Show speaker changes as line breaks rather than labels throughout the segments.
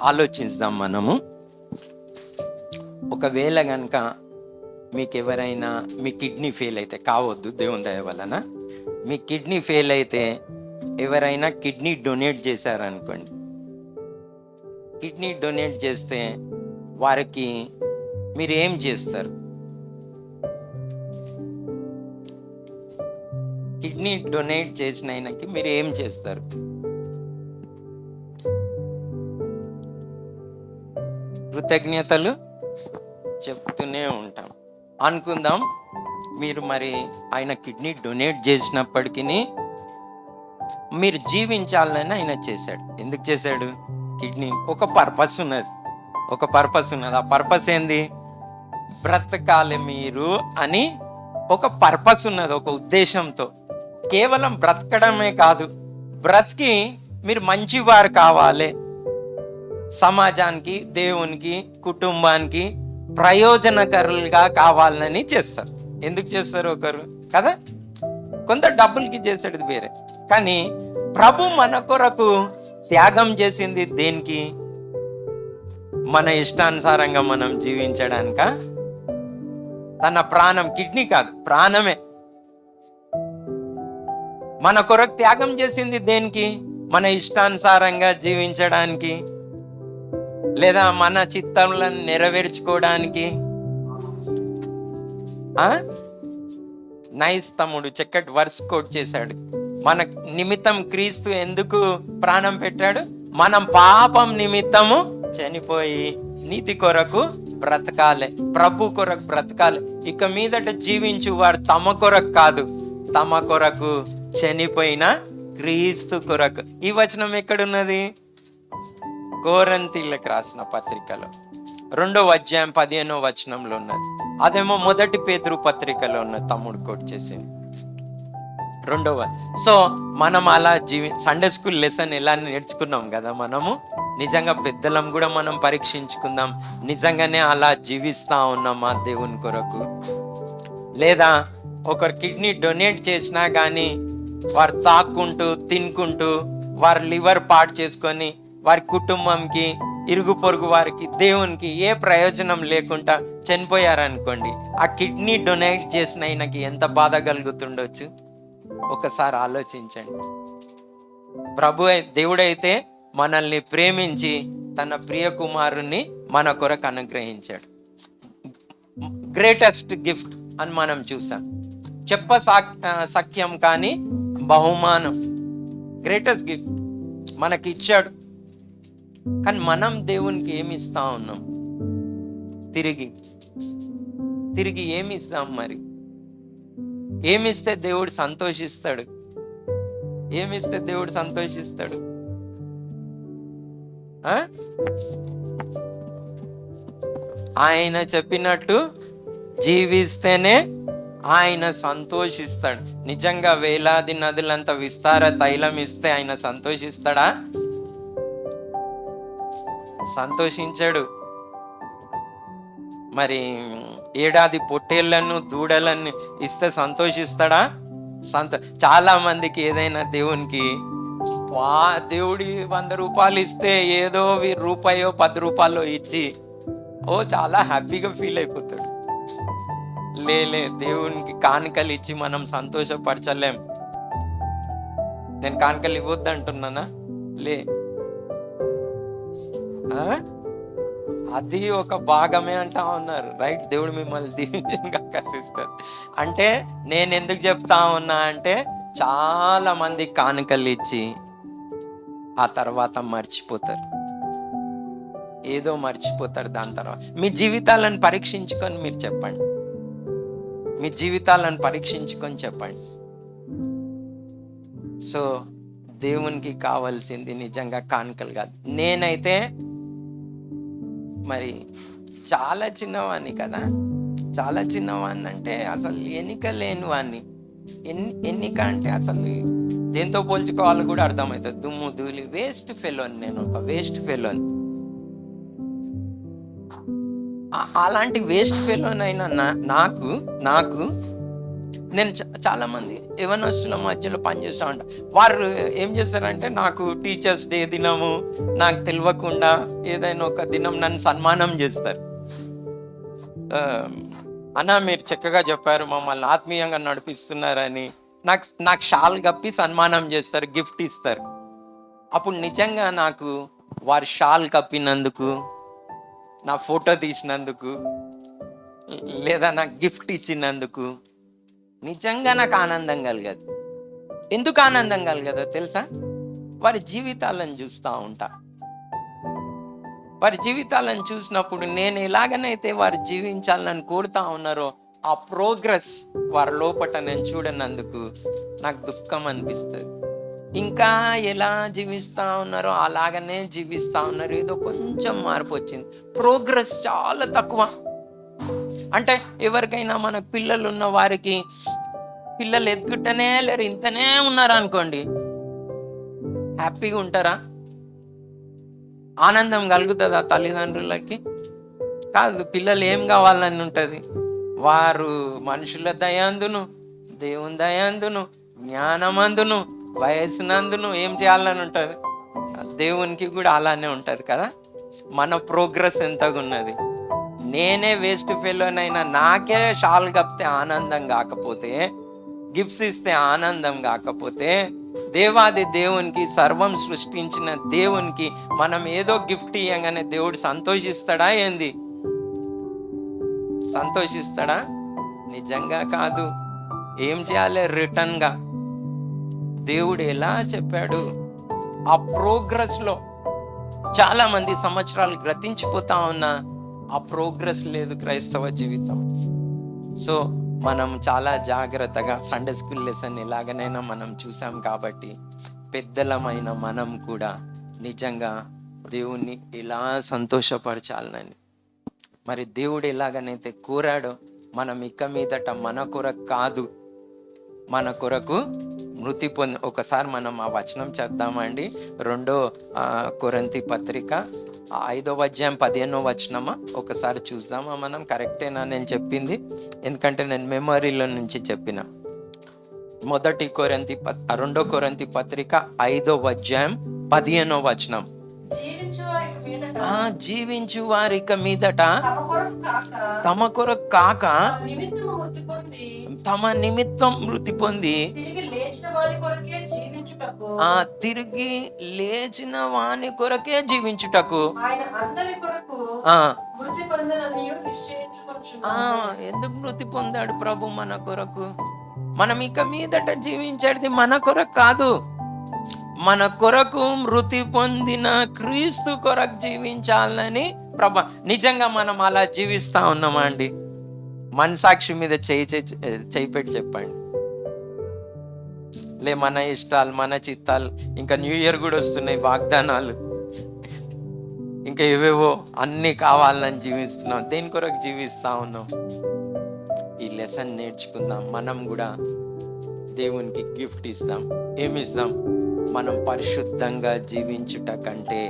ఆలోచిద్దాం మనము. ఒకవేళ కనుక మీకు ఎవరైనా మీ కిడ్నీ ఫెయిల్ అయితే, కావద్దు దేవుని దయ వలన, మీ కిడ్నీ ఫెయిల్ అయితే ఎవరైనా కిడ్నీ డొనేట్ చేశారనుకోండి, కిడ్నీ డొనేట్ చేస్తే వారికి మీరు ఏం చేస్తారు? కిడ్నీ డొనేట్ చేసిన ఆయనకి మీరు ఏం చేస్తారు? కృతజ్ఞతలు చెప్తూనే ఉంటాం. అనుకుందాం మీరు మరి ఆయన కిడ్నీ డొనేట్ చేసినప్పటికీ మీరు జీవించాలని ఆయన చేశాడు. ఎందుకు చేశాడు? కిడ్నీ ఒక పర్పస్ ఉన్నది, ఒక పర్పస్ ఉన్నది. ఆ పర్పస్ ఏంది? బ్రతకాలి మీరు అని ఒక పర్పస్ ఉన్నది, ఒక ఉద్దేశంతో. కేవలం బ్రతకడమే కాదు, బ్రతికి మీరు మంచివారు కావాలి, సమాజానికి, దేవునికి, కుటుంబానికి ప్రయోజనకరులుగా కావాలని చేస్తారు. ఎందుకు చేస్తారు ఒకరు కదా? కొంత డబ్బులకి చేసేది వేరే, కానీ ప్రభు మన కొరకు త్యాగం చేసింది దేనికి? మన ఇష్టానుసారంగా మనం జీవించడానిక? తన ప్రాణం, కిడ్నీ కాదు ప్రాణమే మన కొరకు త్యాగం చేసింది దేనికి? మన ఇష్టానుసారంగా జీవించడానికి, లేదా మన చిత్తములను నెరవేర్చుకోవడానికి. నైస్ తమ్ముడు చక్కటి వర్స్ కోట్ చేశాడు. మన నిమిత్తం క్రీస్తు ఎందుకు ప్రాణం పెట్టాడు? మనం పాపం నిమిత్తము చనిపోయి నీతి కొరకు బ్రతకాలి, ప్రభు కొరకు బ్రతకాలి. ఇక మీదట జీవించు వారు తమ కొరకు కాదు, తమ కొరకు చనిపోయిన క్రీస్తు కొరకు. ఈ వచనం ఎక్కడున్నది? కొరింథీయులకు రాసిన పత్రికలో 2వ అధ్యాయం 15వ వచనంలో ఉన్నది. అదేమో 1 పేతురు పత్రికలో ఉన్న తమ్ముడు కోట్ చేసింది 2వ. సో మనం అలా సండే స్కూల్ లెసన్ ఎలా నేర్చుకున్నాం కదా, మనము నిజంగా పెద్దలం కూడా మనం పరీక్షించుకుందాం. నిజంగానే అలా జీవిస్తా ఉన్నామా దేవుని కొరకు? లేదా ఒకరు కిడ్నీ డొనేట్ చేసినా కానీ వారు తాక్కుంటూ తినుకుంటూ వారి లివర్ పాడు చేసుకొని వారి కుటుంబంకి, ఇరుగు పొరుగు వారికి, దేవునికి ఏ ప్రయోజనం లేకుండా చనిపోయారనుకోండి, ఆ కిడ్నీ డొనేట్ చేసిన ఆయనకి ఎంత బాధ కలుగుతుండొచ్చు ఒకసారి ఆలోచించండి. దేవుడైతే మనల్ని ప్రేమించి తన ప్రియ కుమారుణ్ణి మన కొరకు అనుగ్రహించాడు. గ్రేటెస్ట్ గిఫ్ట్ అని మనం చూసాం. సఖ్యం కానీ బహుమానం, గ్రేటెస్ట్ గిఫ్ట్ మనకి ఇచ్చాడు. కానీ మనం దేవునికి ఏమి ఇస్తా ఉన్నాం? తిరిగి ఏమి ఇస్తాం? మరి ఏమిస్తే దేవుడు సంతోషిస్తాడు? ఏమిస్తే దేవుడు సంతోషిస్తాడు? ఆయన చెప్పినట్టు జీవిస్తేనే ఆయన సంతోషిస్తాడు. నిజంగా వేలాది నదులంత విస్తార తైలం ఇస్తే ఆయన సంతోషిస్తాడా? సంతోషించడు. మరి ఏడాది పొట్టేళ్లను దూడలను ఇస్తే సంతోషిస్తాడా? చాలా మందికి ఏదైనా దేవునికి దేవుడి 100 రూపాయలు ఇస్తే ఏదో రూపాయో 10 రూపాయలు ఇచ్చి చాలా హ్యాపీగా ఫీల్ అయిపోతాడు. లే దేవునికి కానుకలు ఇచ్చి మనం సంతోషపరచలేం. నేను కానుకలు ఇవ్వద్దు అంటున్నానా? అది ఒక భాగమే అంటా ఉన్నారు. రైట్, దేవుడు మిమ్మల్ని దీవించగా సిస్టర్. అంటే నేను ఎందుకు చెప్తా ఉన్నా అంటే, చాలా మంది కానుకలు ఇచ్చి ఆ తర్వాత మర్చిపోతారు, ఏదో మర్చిపోతారు. దాని తర్వాత మీ జీవితాలను పరీక్షించుకొని మీరు చెప్పండి, మీ జీవితాలను పరీక్షించుకొని చెప్పండి. సో దేవునికి కావాల్సింది నిజంగా కానుకలు కాదు. నేనైతే మరి చాలా చిన్నవాణ్ణి కదా, చాలా చిన్నవాణ్ణి అంటే అసలు ఎన్నిక లేని వాణ్ణి. ఎన్నిక అంటే అసలు దేంతో పోల్చుకోవాలో కూడా అర్థమవుతుంది. దుమ్ము ధూళి, వేస్ట్ ఫెలోని, నేను ఒక వేస్ట్ ఫెలోని. అలాంటి వేస్ట్ ఫెలోనైనా నాకు నేను చాలా మంది యవనస్తుల మధ్యలో పనిచేస్తూ ఉంటా. వారు ఏం చేస్తారంటే, నాకు టీచర్స్ డే దినము నాకు తెలియకుండా ఏదైనా ఒక దినం నన్ను సన్మానం చేస్తారు. అన్న మీరు చక్కగా చెప్పారు, మమ్మల్ని ఆత్మీయంగా నడిపిస్తున్నారని నాకు నాకు షాల్ కప్పి సన్మానం చేస్తారు, గిఫ్ట్ ఇస్తారు. అప్పుడు నిజంగా నాకు వారి షాల్ కప్పినందుకు, నా ఫోటో తీసినందుకు, లేదా నాకు గిఫ్ట్ ఇచ్చినందుకు నిజంగా నాకు ఆనందం కలగదు. ఎందుకు ఆనందం కలగదో తెలుసా? వారి జీవితాలను చూస్తూ ఉంటా. వారి జీవితాలను చూసినప్పుడు నేను ఎలాగనైతే వారు జీవించాలని కోరుతా ఉన్నారో ఆ ప్రోగ్రెస్ వారి లోపట నేను చూడనందుకు నాకు దుఃఖం అనిపిస్తుంది. ఇంకా ఎలా జీవిస్తూ ఉన్నారో అలాగనే జీవిస్తూ ఉన్నారు. ఏదో కొంచెం మార్పు వచ్చింది, ప్రోగ్రెస్ చాలా తక్కువ. అంటే ఎవరికైనా మనకు పిల్లలు ఉన్న వారికి పిల్లలు ఎదుగుతనే లేరు, ఇంతనే ఉన్నారు అనుకోండి, హ్యాపీగా ఉంటారా? ఆనందం కలుగుతుందా తల్లిదండ్రులకి? కాదు. పిల్లలు ఏం కావాలని ఉంటుంది? వారు మనుషుల దయాందును, దేవుని దయాందును, జ్ఞానమందును, వయసునందును ఏం చేయాలని ఉంటుంది? దేవునికి కూడా అలానే ఉంటుంది కదా. మన ప్రోగ్రెస్ ఎంతగా ఉన్నది? నేనే వేస్ట్ ఫెలోనైనా నాకే షాల్ కప్పితే ఆనందం కాకపోతే, గిఫ్ట్స్ ఇస్తే ఆనందం కాకపోతే, దేవాది దేవునికి, సర్వం సృష్టించిన దేవునికి మనం ఏదో గిఫ్ట్ ఇయ్యంగానే దేవుడు సంతోషిస్తాడా ఏంది? సంతోషిస్తాడా? నిజంగా కాదు. ఏం చేయాలి? రిటర్న్గా దేవుడు ఎలా చెప్పాడు? ఆ ప్రోగ్రెస్ లో చాలా మంది సంవత్సరాలు గతించిపోతా ఉన్నా ఆ ప్రోగ్రెస్ లేదు క్రైస్తవ జీవితం. సో మనం చాలా జాగ్రత్తగా సండే స్కూల్ లెసన్ ఎలాగనైనా మనం చూసాం కాబట్టి, పెద్దలమైన మనం కూడా నిజంగా దేవుణ్ణి ఎలా సంతోషపరచాలని, మరి దేవుడు ఎలాగనైతే కోరాడో మనం ఇక మీదట మన కొరకు కాదు, మన కొరకు మృతి పొంది. ఒకసారి మనం ఆ వచనం చేద్దామండి. 2 కొరింథీ పత్రిక 5వ అధ్యాయం 15వ వచనమా ఒకసారి చూద్దామా మనం? కరెక్టేనా నేను చెప్పింది? ఎందుకంటే నేను మెమరీలో నుంచి చెప్పిన. 2 కొరింథీ పత్రిక 5వ అధ్యాయం 15వ వచనం. జీవించు వారిక మీదట తమ కొరకు కాక తమ నిమిత్తం మృతి పొంది తిరిగి లేచిన వాని కొరకే జీవించుటకు. ఎందుకు మృతి పొందాడు ప్రభు మన కొరకు? మనం ఇక మీదట జీవించేది మన కొరకు కాదు, మన కొరకు మృతి పొందిన క్రీస్తు కొరకు జీవించాలని ప్రభు. నిజంగా మనం అలా జీవిస్తా ఉన్నామా అండి? మనసాక్షి మీద చేయి పెట్టి చెప్పండి. లే, మన ఇష్టాలు, మన చిత్తాలు, ఇంకా న్యూ ఇయర్ కూడా వస్తున్నాయి, వాగ్దానాలు ఇంకా ఏవేవో అన్నీ కావాలని జీవిస్తున్నాం. దేని కొరకు జీవిస్తా ఉన్నాం? ఈ లెసన్ నేర్చుకుందాం. మనం కూడా దేవునికి గిఫ్ట్ ఇస్తాం. ఏమిస్తాం? మనం పరిశుద్ధంగా జీవించుట కంటే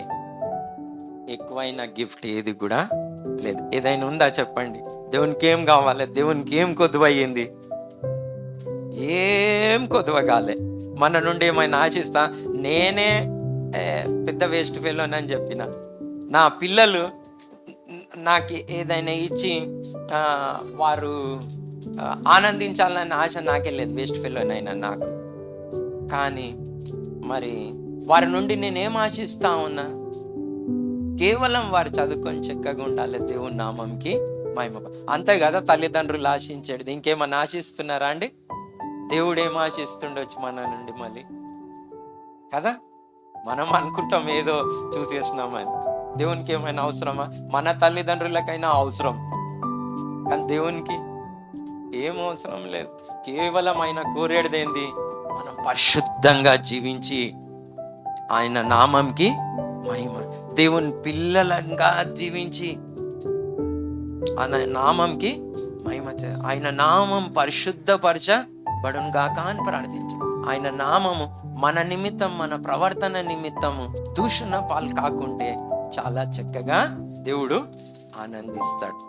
ఎక్కువైన గిఫ్ట్ ఏది కూడా లేదు. ఏదైనా ఉందా చెప్పండి? దేవునికి ఏం కావాలి? దేవునికి ఏం కొదువయ్యింది? ఏం కొదువ కాలే. మన నుండి ఏమైనా ఆశిస్తా? నేనే పెద్ద వేస్ట్ ఫెలోనని చెప్పిన. నా పిల్లలు నాకు ఏదైనా ఇచ్చి వారు ఆనందించాలన్న ఆశ నాకే లేదు, వేస్ట్ ఫెలోనైనా నాకు. కానీ మరి వారి నుండి నేనేం ఆశిస్తా ఉన్నా? కేవలం వారు చదువుకొని చక్కగా ఉండాలి, దేవుని నామంకి మహిమ. అంతే కదా తల్లిదండ్రులు ఆశించేది. ఇంకేమన్నా ఆశిస్తున్నారా అండి? దేవుడు ఏం ఆశిస్తుండొచ్చు మన నుండి మళ్ళీ కదా? మనం అనుకుంటాం ఏదో చూసేసినామని. దేవునికి ఏమైనా అవసరమా? మన తల్లిదండ్రులకైనా అవసరం, కానీ దేవునికి ఏం అవసరం లేదు. కేవలం ఆయన కోరేది ఏంది? మనం పరిశుద్ధంగా జీవించి ఆయన నామంకి మహిమ, దేవుని పిల్లలంగా జీవించి ఆయన నామంకి మహిమ, ఆయన నామం పరిశుద్ధపరచబడును గాక అని ప్రార్థించి, ఆయన నామము మన నిమిత్తం, మన ప్రవర్తన నిమిత్తము దూషణ పాలు కాకుంటే చాలా చక్కగా దేవుడు ఆనందిస్తాడు.